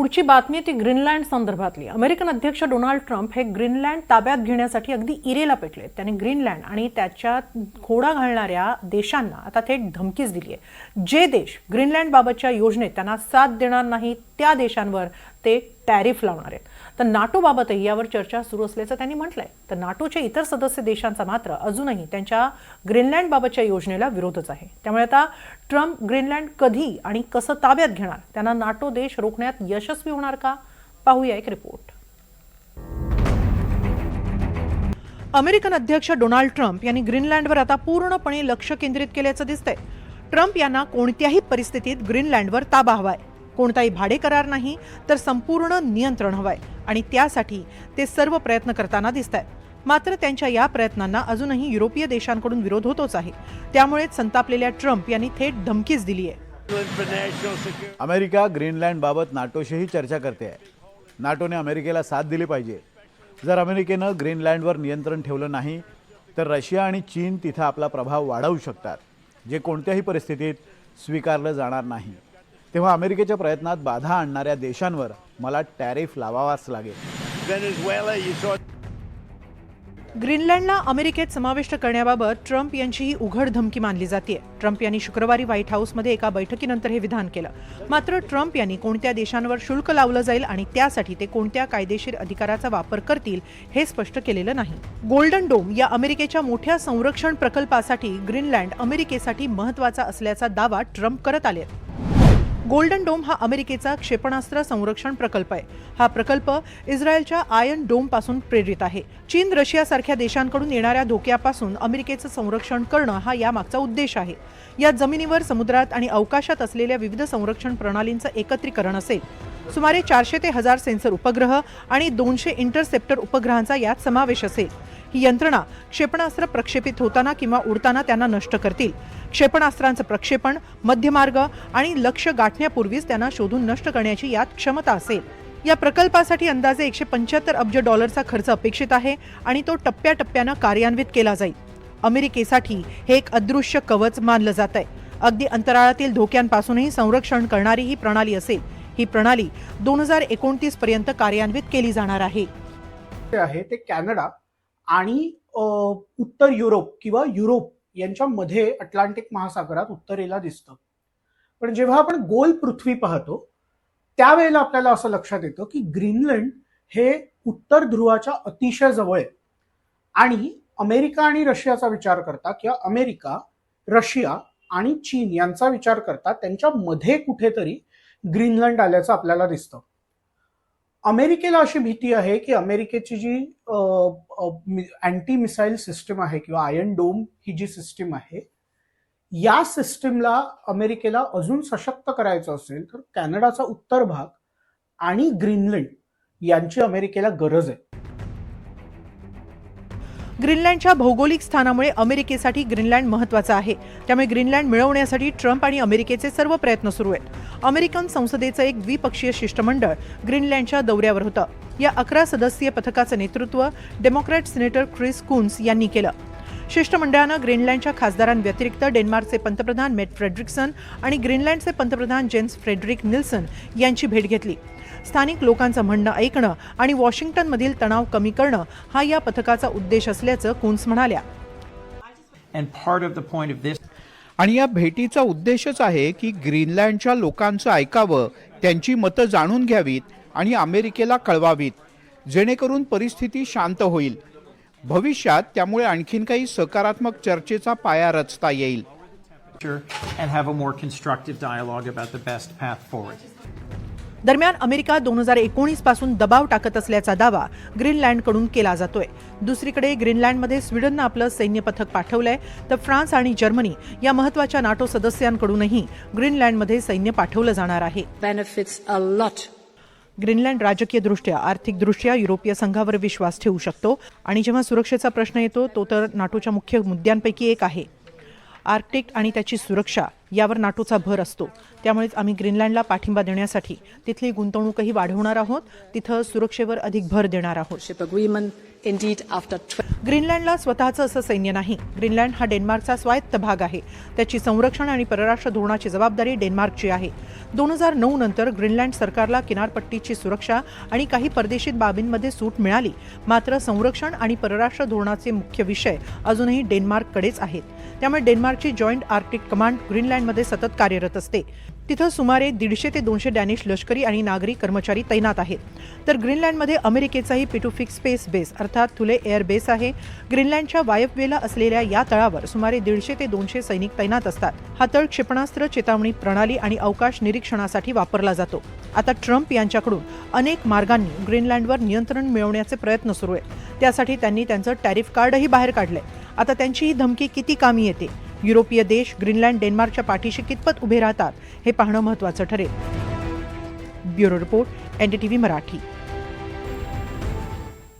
पुढची बातमी ती ग्रीनलँड संदर्भातली। अमेरिकन अध्यक्ष डोनाल्ड ट्रम्प हे ग्रीनलँड ताब्यात घेण्यासाठी अगदी इरेला पेटले। त्यांनी ग्रीनलँड आणि त्याच्यात खोडा घालणाऱ्या देशांना आता थेट धमकीच दिली आहे। जे देश ग्रीनलँड बाबतच्या योजनेत त्यांना साथ देणार नाही त्या देशांवर ते टॅरिफ लावणार आहेत। तर नाटो बाबतही यावर चर्चा सुरू असल्याचं त्यांनी म्हटलंय। तर नाटोच्या इतर सदस्य देशांचा मात्र अजूनही त्यांच्या ग्रीनलँड बाबतच्या योजनेला विरोधच आहे। त्यामुळे आता ट्रम्प ग्रीनलँड कधी आणि कसं ताब्यात घेणार, त्यांना नाटो देश रोखण्यात यशस्वी होणार का, पाहूया एक रिपोर्ट। अमेरिकन अध्यक्ष डोनाल्ड ट्रम्प यांनी ग्रीनलँडवर आता पूर्णपणे लक्ष केंद्रित केल्याचं दिसतंय। ट्रम्प यांना कोणत्याही परिस्थितीत ग्रीनलँडवर ताबा हवाय, कोणताही भाडे करार नाही तर संपूर्ण नियंत्रण हवंय आणि त्यासाठी ते सर्व प्रयत्न करताना दिसतायत। मात्र त्यांच्या या प्रयत्नांना अजूनही युरोपीय देशांकडून विरोध होतोच आहे। त्यामुळेच संतापलेल्या ट्रम्प यांनी थेट धमकीच दिली आहे। अमेरिका ग्रीनलँड बाबत नाटोशीही चर्चा करते आहे। नाटोने अमेरिकेला साथ दिली पाहिजे। जर अमेरिकेनं ग्रीनलँडवर नियंत्रण ठेवलं नाही तर रशिया आणि चीन तिथे आपला प्रभाव वाढवू शकतात, जे कोणत्याही परिस्थितीत स्वीकारलं जाणार नाही। तेव्हा अमेरिकेच्या प्रयत्नात बाधा आणणाऱ्या देशांवर मला टॅरिफ लावावाच लागेल। ग्रीनलँडला अमेरिकेत समाविष्ट करण्याबाबत ट्रम्प यांची ही उघड धमकी मानली जाते। ट्रम्प यांनी शुक्रवारी व्हाईट हाऊसमध्ये एका बैठकीनंतर हे विधान केलं। मात्र ट्रम्प यांनी कोणत्या देशांवर शुल्क लावलं जाईल आणि त्यासाठी ते कोणत्या कायदेशीर अधिकाराचा वापर करतील हे स्पष्ट केलेलं नाही। गोल्डन डोम या अमेरिकेच्या मोठ्या संरक्षण प्रकल्पासाठी ग्रीनलँड अमेरिकेसाठी महत्त्वाचा असल्याचा दावा ट्रम्प करत आले। गोल्डन डोम हा अमेरिकेचा क्षेपणास्त्र संरक्षण प्रकल्प आहे। हा प्रकल्प इस्रायलच्या आयर्न डोम पासून प्रेरित आहे। चीन, रशिया सारख्या देशांकडून येणाऱ्या धोक्यापासून अमेरिकेचं संरक्षण करणं हा यामागचा उद्देश आहे। या जमिनीवर, समुद्रात आणि अवकाशात असलेल्या विविध संरक्षण प्रणालींचं एकत्रीकरण असेल। सुमारे 400 ते 1000 सेन्सर उपग्रह आणि 200 इंटरसेप्टर उपग्रहांचा यात समावेश असेल। ही यंत्रणा क्षेपणास्त्र प्रक्षेपित होताना किंवा उडताना त्यांना नष्ट करतील। क्षेपणास्त्रांचं प्रक्षेपण, मध्यमार्ग आणि लक्ष्य गाठण्यापूर्वीच त्यांना शोधून नष्ट करण्याची यात क्षमता असेल। या प्रकल्पासाठी अंदाजे $175 अब्ज खर्च अपेक्षित आहे आणि तो टप्प्याटप्प्यानं कार्यान्वित केला जाईल। अमेरिकेसाठी हे एक अदृश्य कवच मानलं जात आहे। अगदी अंतराळातील धोक्यांपासूनही संरक्षण करणारी ही प्रणाली असेल। ही प्रणाली 2029 पर्यंत कार्यान्वित केली जाणार आहे। ते कॅनडा आणि उत्तर युरोप किंवा युरोप यांच्यामध्ये अटलांटिक महासागरात उत्तरेला दिसतं। पण जेव्हा आपण गोल पृथ्वी पाहतो त्यावेळेला आपल्याला असं लक्षात येतं की ग्रीनलँड हे उत्तर ध्रुवाच्या अतिशय जवळ आहे आणि अमेरिका आणि रशियाचा विचार करता किंवा अमेरिका, रशिया आणि चीन यांचा विचार करता त्यांच्या मध्ये कुठेतरी ग्रीनलँड आल्याचं आपल्याला दिसतं। अमेरिकेला अशी भीती आहे की अमेरिकेची जी अँटी मिसाईल सिस्टीम आहे किंवा आयर्न डोम ही जी सिस्टीम आहे, या सिस्टीमला अमेरिकेला अजून सशक्त करायचं असेल तर कॅनडाचा उत्तर भाग आणि ग्रीनलँड यांची अमेरिकेला गरज आहे। ग्रीनलँडच्या भौगोलिक स्थानामुळे अमेरिकेसाठी ग्रीनलँड महत्त्वाचा आहे। त्यामुळे ग्रीनलँड मिळवण्यासाठी ट्रम्प आणि अमेरिकेचे सर्व प्रयत्न सुरू आहेत। अमेरिकन संसदेचं एक द्विपक्षीय शिष्टमंडळ ग्रीनलँडच्या दौऱ्यावर होतं। या 11 सदस्यीय पथकाचं नेतृत्व डेमोक्रॅट सिनेटर क्रिस कुन्स यांनी केलं। शिष्टमंडळानं ग्रीनलँडच्या खासदारांव्यतिरिक्त डेन्मार्कचे पंतप्रधान मेट फ्रेडरिक्सन आणि ग्रीनलँडचे पंतप्रधान जेन्स फ्रेडरिक निल्सन यांची भेट घेतली। स्थानिक लोकांचं म्हणणं ऐकणं आणि वॉशिंग्टनमधील तणाव कमी करणं हा या पथकाचा उद्देश असल्याचं कुन्स म्हणाल्या। आणि या भेटीचा उद्देशच आहे की ग्रीनलँडच्या लोकांचं ऐकावं, त्यांची मतं जाणून घ्यावीत आणि अमेरिकेला कळवावीत, जेणेकरून परिस्थिती शांत होईल। भविष्यात त्यामुळे आणखीन काही सकारात्मक चर्चेचा पाया रचता येईल। दरम्यान अमेरिका 2019 पासून दबाव टाकत असल्याचा दावा ग्रीनलँडकडून केला जातोय। दुसरीकडे ग्रीनलँडमध्ये स्वीडननं आपलं सैन्य पथक पाठवलंय, तर फ्रान्स आणि जर्मनी या महत्त्वाच्या नाटो सदस्यांकडूनही ग्रीनलँडमध्ये सैन्य पाठवलं जाणार आहे। ग्रीनलँड राजकीयदृष्ट्या, आर्थिकदृष्ट्या युरोपीय संघावर विश्वास ठेवू शकतो आणि जेव्हा सुरक्षेचा प्रश्न येतो तो तर नाटोच्या मुख्य मुद्द्यांपैकी एक आहे। आर्क्टिक आणि त्याची सुरक्षा यावर नाटोचा भर असतो। त्यामुळेच आम्ही ग्रीनलँडला पाठिंबा देण्यासाठी तिथली गुंतवणूकही वाढवणार आहोत, तिथं सुरक्षेवर अधिक भर देणार आहोत। indeed after ग्रीनलँडला स्वतःचं असं सैन्य नाही. ग्रीनलँड हा डेन्मार्कचा स्वायत्त भाग आहे. त्याची संरक्षण आणि परराष्ट्र धोरणाची जबाबदारी डेन्मार्कची आहे. 2009 नंतर ग्रीनलँड सरकारला किनारपट्टीची सुरक्षा आणि काही परदेशी बाबींमध्ये सूट मिळाली. मात्र संरक्षण आणि परराष्ट्र धोरणाचे मुख्य विषय अजूनही डेन्मार्ककडेच आहेत. त्यामुळे डेन्मार्कची जॉईंट आर्क्टिक कमांड ग्रीनलँडमध्ये सतत कार्यरत असते. तिथं सुमारे 150 ते 200 डॅनिश लष्करी आणि नागरी कर्मचारी तैनात आहेत. तर ग्रीनलँडमध्ये अमेरिकेचाही पिटुफिक स्पेस बेस अर्थात थुले एअर बेस आहे. ग्रीनलँडच्या वायव्येला असलेल्या या तळावर सुमारे 150 ते 200 सैनिक तैनात असतात. हा तळ क्षेपणास्त्र चेतावणी प्रणाली आणि अवकाश निरीक्षणासाठी वापरला जातो. आता ट्रम्प यांच्याकडून अनेक मार्गांनी ग्रीनलँडवर नियंत्रण मिळवण्याचे प्रयत्न सुरू आहेत. त्यासाठी त्यांनी त्यांचं टॅरिफ कार्डही बाहेर काढलंय. आता त्यांची ही धमकी किती कामी येते? युरोपीय देश ग्रीनलँड डेन्मार्कच्या पाठीशी कितपत उभे राहतात हे पाहणं महत्त्वाचं ठरेल. Bureau report, NDTV Marathi.